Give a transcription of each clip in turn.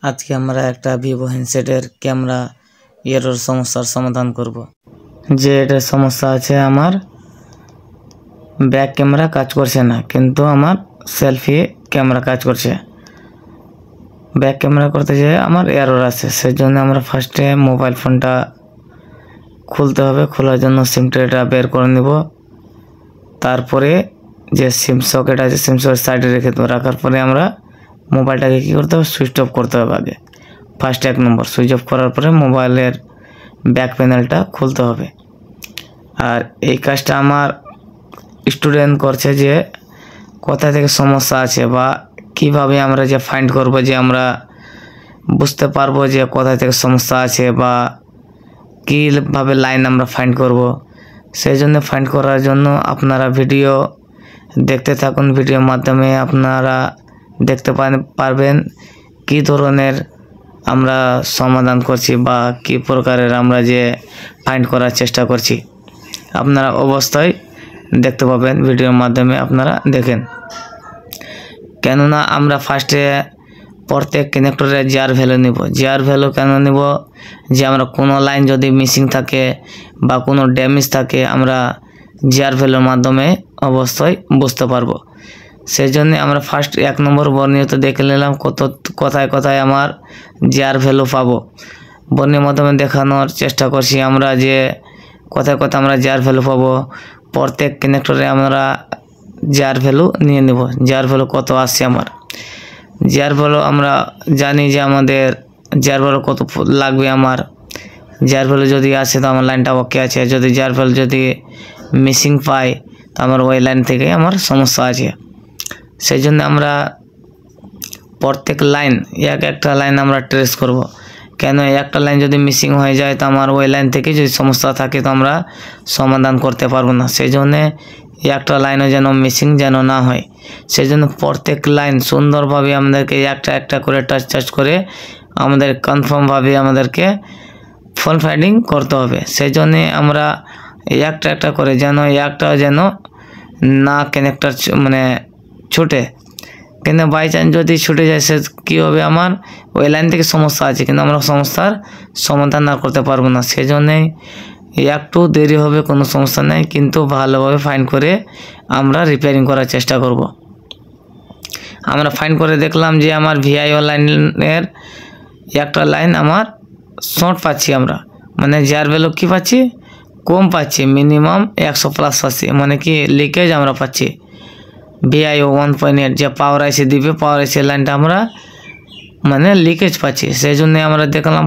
আজকে আমরা একটা ভিভো হ্যান্ডসেটের ক্যামেরা এরর সমস্যার সমাধান করব। যে এটা সমস্যা আছে, আমার ব্যাক ক্যামেরা কাজ করছে না, কিন্তু আমার সেলফি ক্যামেরা কাজ করছে। ব্যাক ক্যামেরা করতে যেয়ে আমার এরর আছে, সেজন্য আমরা ফার্স্টে মোবাইল ফোনটা খুলতে হবে। খোলার জন্য সিম ট্রেটা বের করে নিব। তারপরে যে সিম সকেট আছে, সিম সকেট সাইডে রেখে দেবো। রাখার পরে আমরা মোবাইলটাকে কী করতে হবে, সুইচ অফ করতে হবে। আগে ফার্স্ট 1 নম্বর সুইচ অফ করার পরে মোবাইলের ব্যাক প্যানেলটা খুলতে হবে। আর এই কাজটা আমার স্টুডেন্ট করছে, যে কোথা থেকে সমস্যা আছে বা কিভাবে আমরা যে ফাইন্ড করব, যে আমরা বুঝতে পারবো যে কোথা থেকে সমস্যা আছে বা কীভাবে লাইন আমরা ফাইন্ড করব। সেই জন্য ফাইন্ড করার জন্য আপনারা ভিডিও দেখতে থাকুন। ভিডিওর মাধ্যমে আপনারা দেখতে পারবেন কী ধরনের আমরা সমাধান করছি বা কী প্রকারের আমরা যে ফাইন্ড করার চেষ্টা করছি। আপনারা অবশ্যই দেখতে পাবেন ভিডিওর মাধ্যমে, আপনারা দেখেন। কেননা আমরা ফার্স্টে প্রত্যেক কানেক্টরের জিআর ভ্যালু নিব। জিআর ভ্যালু কেন নিব, যে আমরা কোনো লাইন যদি মিসিং থাকে বা কোনো ড্যামেজ থাকে, আমরা জিআর ভ্যালুর মাধ্যমে অবশ্যই বুঝতে পারবো। সেই জন্য আমরা ফার্স্ট 1 নম্বর বর্ণিত দেখে নিলাম কোথায় কোথায় আমার জিআর ভ্যালু পাবো। বর্ণের মাধ্যমে দেখানোর চেষ্টা করছি আমরা যে কোথায় কোথায় আমরা জিআর ভ্যালু পাবো। প্রত্যেক কানেক্টরে আমরা জিআর ভ্যালু নিয়ে নেব। জিআর ভ্যালু কত আসছে আমার। জিআর ভ্যালু আমরা জানি যে আমাদের জিআর ভ্যালু কত লাগবে। আমার জিআর ভ্যালু যদি আসে তো আমার লাইনটা ওকে আছে। যদি জিআর ভ্যালু যদি মিসিং পাই তো আমার ওই লাইন থেকে আমার সমস্যা আছে। সেই জন্য আমরা প্রত্যেক লাইন একটা লাইন আমরা ট্রেস করব। কেন একটা লাইন যদি মিসিং হয়ে যায় তো আমার ওই লাইন থেকে যদি সমস্যা থাকে তো আমরা সমাধান করতে পারবো না। সেই জন্যে একটা লাইনও যেন মিসিং যেন না হয়, সেই জন্য প্রত্যেক লাইন সুন্দরভাবে আমাদেরকে একটা করে টাচ করে আমাদের কনফার্মভাবে আমাদেরকে ফোন ফাইন্ডিং করতে হবে। সেই জন্যে আমরা একটা করে যেন না কানেক্টর মানে ছুটে। কিন্তু বাই চান্স যদি ছুটে যায় সে কী হবে, আমার ওই লাইন থেকে সমস্যা আছে কিন্তু আমরা সমস্যার সমাধান না করতে পারবো না। সেই জন্যেই একটু দেরি হবে, কোনো সমস্যা নেই, কিন্তু ভালোভাবে ফাইন্ড করে আমরা রিপেয়ারিং করার চেষ্টা করব। আমরা ফাইন্ড করে দেখলাম যে আমার ভিআইও লাইনের একটা লাইন আমার শর্ট পাচ্ছি আমরা, মানে জিআর ভ্যালু কী পাচ্ছি, কম পাচ্ছি, মিনিমাম 100+ পাচ্ছি, মানে কি লিকেজ আমরা পাচ্ছি। ভিআইও 1.8 যে পাওয়ার আইসি দিবে, পাওয়ার আইসি লাইনটা আমরা মানে লিকেজ পাচ্ছি। সেই জন্য আমরা দেখলাম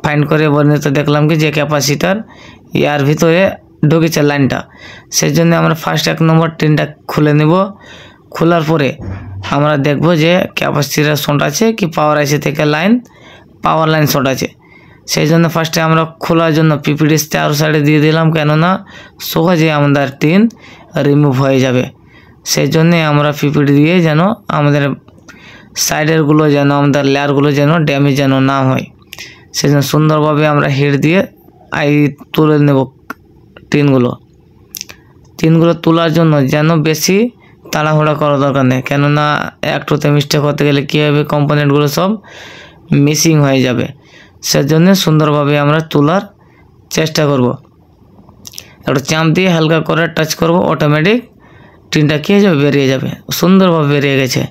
ফাইন্ড করে বর্ণিত দেখলাম কি যে ক্যাপাসিটার ইয়ার ভিতরে ঢুকেছে লাইনটা। সেই জন্য আমরা ফার্স্ট 1 নম্বর টিনটা খুলে নেব। খোলার পরে আমরা দেখব যে ক্যাপাসিটার শর্ট আছে কি পাওয়ার আইসি থেকে পাওয়ার লাইন শর্ট আছে। সেই জন্য ফার্স্টে আমরা খোলার জন্য পিপিডি চার সাইডে দিয়ে দিলাম, কেননা সহজে আমাদের টিন রিমুভ হয়ে যাবে। সেই জন্যে আমরা পিপিডি দিয়ে যেন আমাদের সাইডেরগুলো যেন আমাদের লেয়ারগুলো যেন ড্যামেজ যেন না হয়, সেই জন্য সুন্দরভাবে আমরা হিট দিয়ে তুলে নেব টিনগুলো তোলার জন্য। যেন বেশি তাড়াহুড়া করার দরকার নেই, কেননা একটুতে মিস্টেক হতে গেলে কী হবে, কম্পোনেন্টগুলো সব মিসিং হয়ে যাবে। সেজন্য সুন্দরভাবে আমরা তোলার চেষ্টা করব। একটু চাপ দিয়ে হালকা করে টাচ করব, অটোমেটিক টিনটা কী হয়ে যাবে, বেরিয়ে যাবে। সুন্দরভাবে বেরিয়ে গেছে।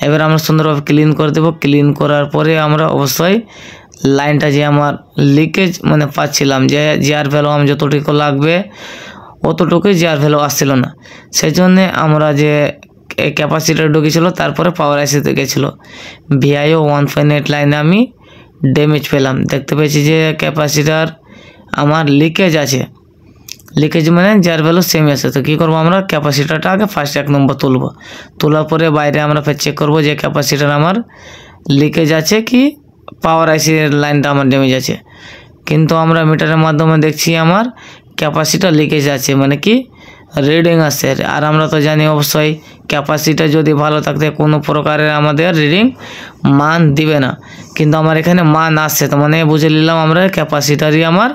এবার আমরা সুন্দরভাবে ক্লিন করে দেবো। ক্লিন করার পরে আমরা অবশ্যই লাইনটা যে আমার লিকেজ মানে পাচ্ছিলাম, যে জিআর ভ্যালু আমার যতটুকু লাগবে অতটুকুই জিআর ভ্যালু আসছিল না। সেই জন্যে আমরা যে ক্যাপাসিটার ঢুকেছিলো, তারপরে পাওয়ার আইসিতে গেছিলো, ভিআইও 1.8 লাইনে আমি ড্যামেজ পেলাম। দেখতে পেয়েছি যে ক্যাপাসিটার আমার লিকেজ আছে, লিকেজ মানে জিআর ভ্যালু সেম আছে। তো কী করবো, আমরা ক্যাপাসিটারটা আগে ফার্স্ট 1 নম্বর তোলার পরে বাইরে আমরা ফের চেক করবো যে ক্যাপাসিটার আমার লিকেজ আছে কি পাওয়ার আইসির লাইনটা আমার ড্যামেজ আছে। কিন্তু আমরা মিটারের মাধ্যমে দেখছি আমার ক্যাপাসিটার লিকেজ আছে, মানে কি রিডিং আসছে। আর আমরা তো জানি অবশ্যই ক্যাপাসিটার যদি ভালো থাকতে কোনো প্রকারের আমাদের রিডিং মান দিবে না, কিন্তু আমার এখানে মান আসছে, তো মানে বুঝে নিলাম আমরা ক্যাপাসিটারই আমার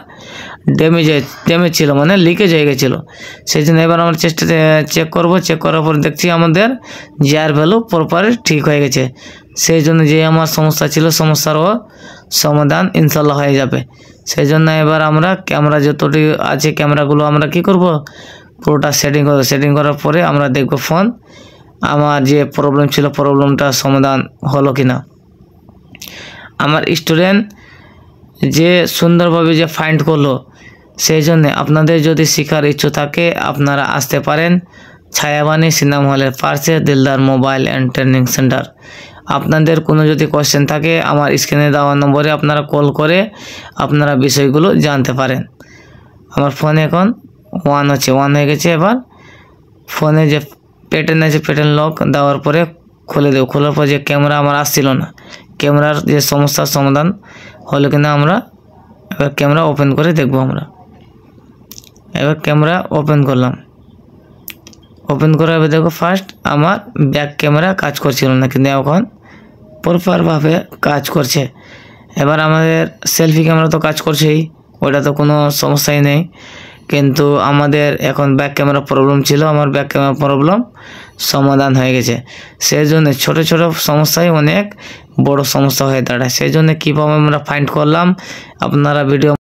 ড্যামেজ ছিল, মানে লিকেজ হয়ে গেছিলো। সেই জন্য এবার আমরা চেক করব। চেক করার পর দেখছি আমাদের জিআর ভ্যালু প্রপার ঠিক হয়ে গেছে। সেই জন্য যে আমার সমস্যা ছিল, সমস্যারও সমাধান ইনশাল্লাহ হয়ে যাবে। সেই জন্য এবার আমরা ক্যামেরা যতটি আছে ক্যামেরাগুলো আমরা কি করব, পুরোটা সেটিং করব। সেটিং করার পরে আমরা দেখব ফোন আমার যে প্রবলেম ছিল প্রবলেমটা সমাধান হলো কিনা। আমার স্টুডেন্ট যে সুন্দরভাবে যে ফাইন্ড করলো, সেই জন্য আপনাদের যদি শেখার ইচ্ছা থাকে আপনারা আসতে পারেন ছায়াবাণী সিনেমা হলের পাশে Dildar mobile and training centre. আপনাদের কোনো যদি কোয়েশ্চেন থাকে আমার স্ক্রিনে দেওয়া নম্বরে আপনারা কল করে আপনারা বিষয়গুলো জানতে পারেন। আমার ফোনে এখন 1 হয়ে গেছে। এবার ফোনে যে প্যাটার্ন আছে প্যাটার্ন লক দেওয়ার পরে খুলে দেবো। খোলার পর যে ক্যামেরা আমার আসছিল না, ক্যামেরার যে সমস্যার সমাধান হলো কিনা আমরা এবার ক্যামেরা ওপেন করে দেখব। আমরা এবার ক্যামেরা ওপেন করলাম। ওপেন করে এবার দেখো ফার্স্ট আমার ব্যাক ক্যামেরা কাজ করছিল না, কিন্তু এখন প্রপারভাবে কাজ করছে। এবার আমাদের সেলফি ক্যামেরা তো কাজ করছেই, ওটা তো কোনো সমস্যাই নেই। কিন্তু আমাদের এখন ব্যাক ক্যামেরা প্রবলেম ছিল, আমার ব্যাক ক্যামেরা প্রবলেম সমাধান হয়ে গেছে। সেই জন্য ছোটো ছোটো সমস্যায় অনেক বড় সমস্যা হয়ে দাঁড়ায়। সেই জন্য কীভাবে আমরা ফাইন্ড করলাম আপনারা ভিডিও